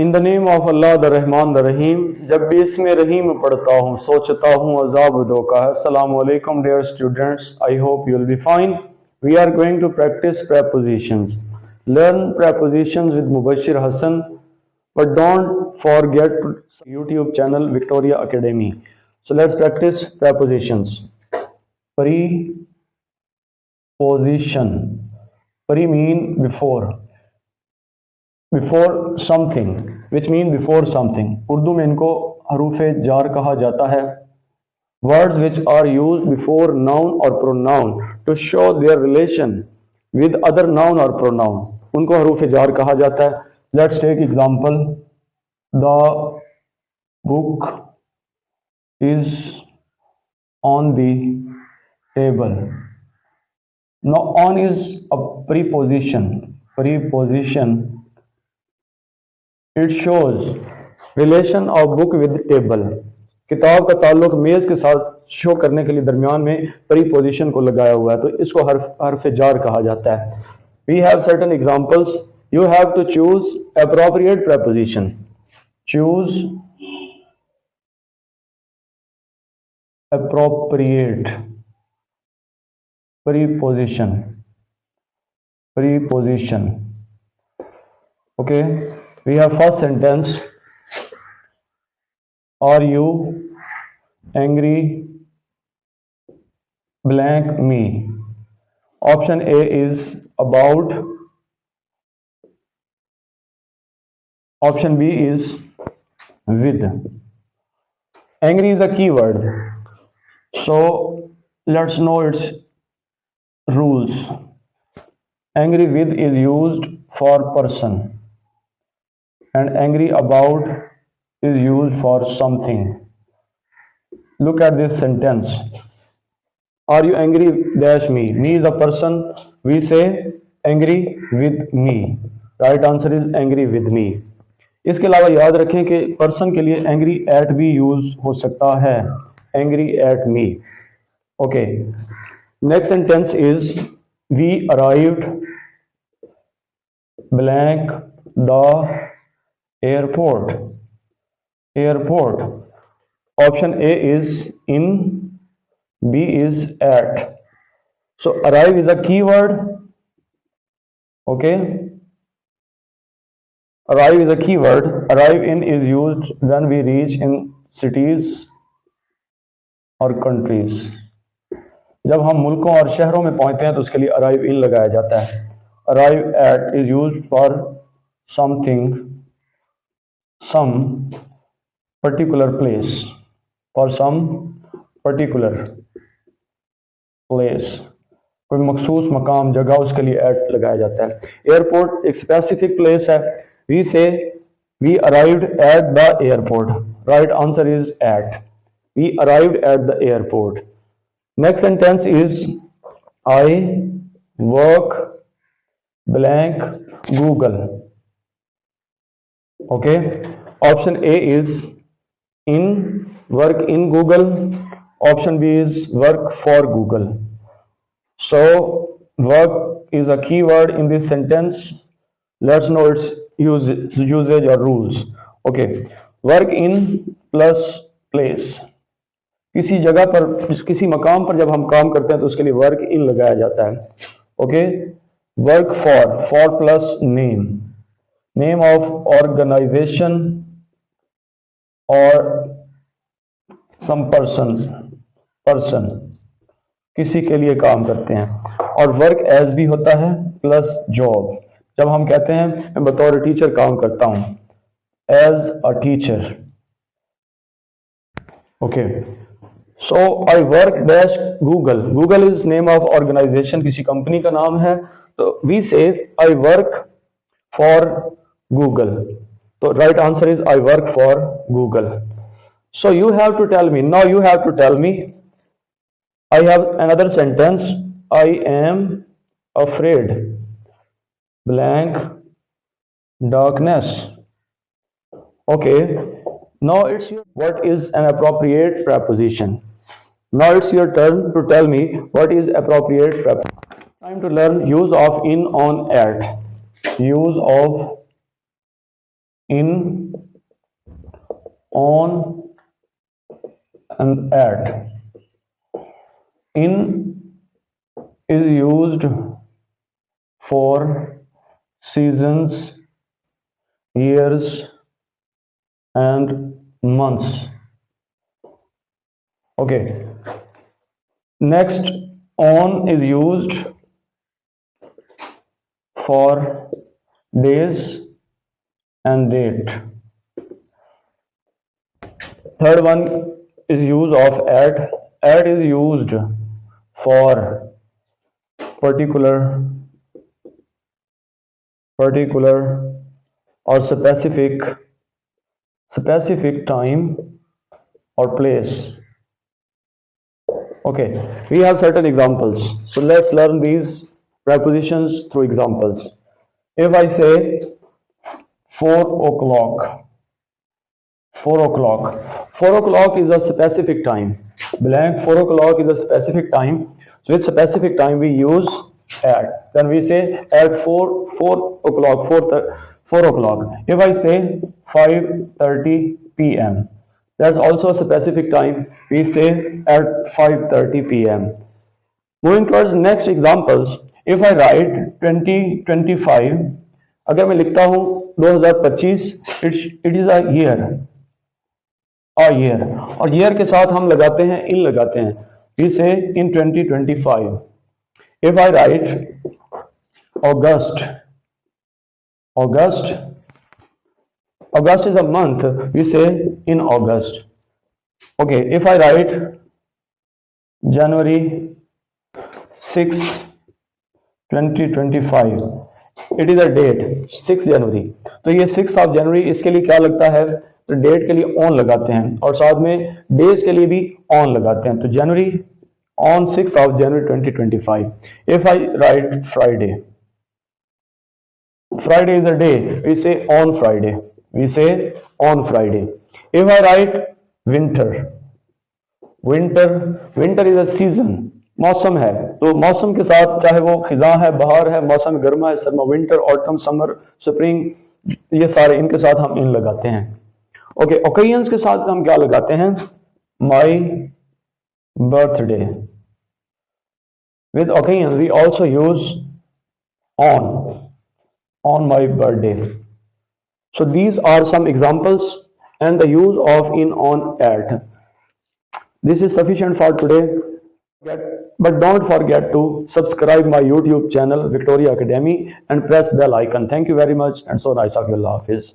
In the name of Allah the Rahman the Rahim. जब भी इसमें रहीम पढ़ता हूँ सोचता हूँ अजाब दो का है। अस्सलामु अलैकुम dear students, I hope you will be fine. We are going to practice prepositions. Learn prepositions with Mubashir Hassan, but don't forget YouTube channel Victoria Academy. So let's practice prepositions. Preposition. Pre mean before. Before something, which mean before something. Urdu में इनको हरूफ jar कहा जाता है. Words which are used before noun or pronoun to show their relation with other noun or pronoun, उनको हरूफ jar कहा जाता है. Let's take example. The book is on the table. Now on is a preposition. It shows relation of book with table. किताब का ताल्लुक मेज के साथ शो करने के लिए दरमियान में प्रीपोजिशन को लगाया हुआ है, तो इसको हर्फ जार कहा जाता है. We have certain examples. You have to choose appropriate preposition. Choose appropriate preposition. Okay, we have first sentence. Are you angry blank me? Option A is about. Option B is with. Angry is a keyword, so let's know its rules. Angry with is used for person, and angry about is used for something. Look at this sentence. Are you angry dash me? Me is a person. We say angry with me. Right answer is angry with me. इसके अलावा याद रखें कि person के लिए angry at भी use हो सकता है. Angry at me. Okay, next sentence is we arrived blank the airport. Option A is in, B is at. So arrive is a keyword. Okay, arrive is a keyword. Arrive in is used when we reach in cities or countries. जब हम मुल्कों और शहरों में पहुंचते हैं तो उसके लिए arrive in लगाया जाता है. Arrive at is used for something, some particular place. For some particular place, कोई मखसूस मकाम जगह, उसके लिए एट लगाया जाता है. एयरपोर्ट एक स्पेसिफिक प्लेस है. We say we arrived at the airport. Right answer is at. We arrived at the airport. Next sentence is I work blank Google. Okay, option A is in, work in Google. Option B is work for Google. So work is a keyword in this sentence. Let's know its usage or rules. Okay, work in plus place. किसी जगह पर, किसी मकाम पर जब हम काम करते हैं तो उसके लिए work in लगाया जाता है. Okay, work for plus name of organization और some person किसी के लिए काम करते हैं. और वर्क एज भी होता है प्लस जॉब. जब हम कहते हैं मैं बतौर टीचर काम करता हूं, as a teacher. Okay, so I work dash Google. Google is name of organisation, किसी कंपनी का नाम है. तो we say I work for Google. So right answer is I work for Google. So you have to tell me, now you have to tell me, I have another sentence. I am afraid blank darkness. Okay, now it's your, what is an appropriate preposition? Now it's your turn to tell me what is appropriate preposition. Time to learn use of in, on, at. Use of in, on, and at. In is used for seasons, years, and months. Okay. Next, on is used for days and date. Third one is use of at. At is used for particular or specific time or place. Okay, we have certain examples. So let's learn these prepositions through examples. If I say 4 o'clock, 4 o'clock is a specific time. Blank 4 o'clock is a specific time. So with specific time we use at. Then we say at 4 o'clock, 4 o'clock. If I say 5:30 p.m., that's also a specific time. We say at 5:30 p.m. Moving towards next examples, if I write 2025, अगर मैं लिखता हूँ 2025, it is a year. और year के साथ हम लगाते हैं in लगाते हैं. We say in 2025. If I write August is a month, we say in August. Okay, if I write January 6, 2025, it is a date 6 जनवरी. तो ये 6 ऑफ जनवरी, इसके लिए क्या लगता है? तो डेट के लिए ऑन लगाते हैं और साथ में डेज के लिए भी ऑन लगाते हैं. तो जनवरी on 6th of January 2025. If I write Friday is a day, we say on Friday. If I write winter is a season. मौसम है, तो मौसम के साथ चाहे वो खिजा है, बहार है, मौसम गर्मा है, सर्मा, विंटर, ऑटम, समर, स्प्रिंग, ये सारे इनके साथ हम इन लगाते हैं. ओके, ओकेजन्स के साथ हम क्या लगाते हैं? My birthday. With occasions, we also use on my birthday. So these are some examples and the use of in, on, at. This is sufficient for today. But don't forget to subscribe my YouTube channel, Victoria Academy, and press bell icon. Thank you very much, and so nice of you. Allah Hafiz.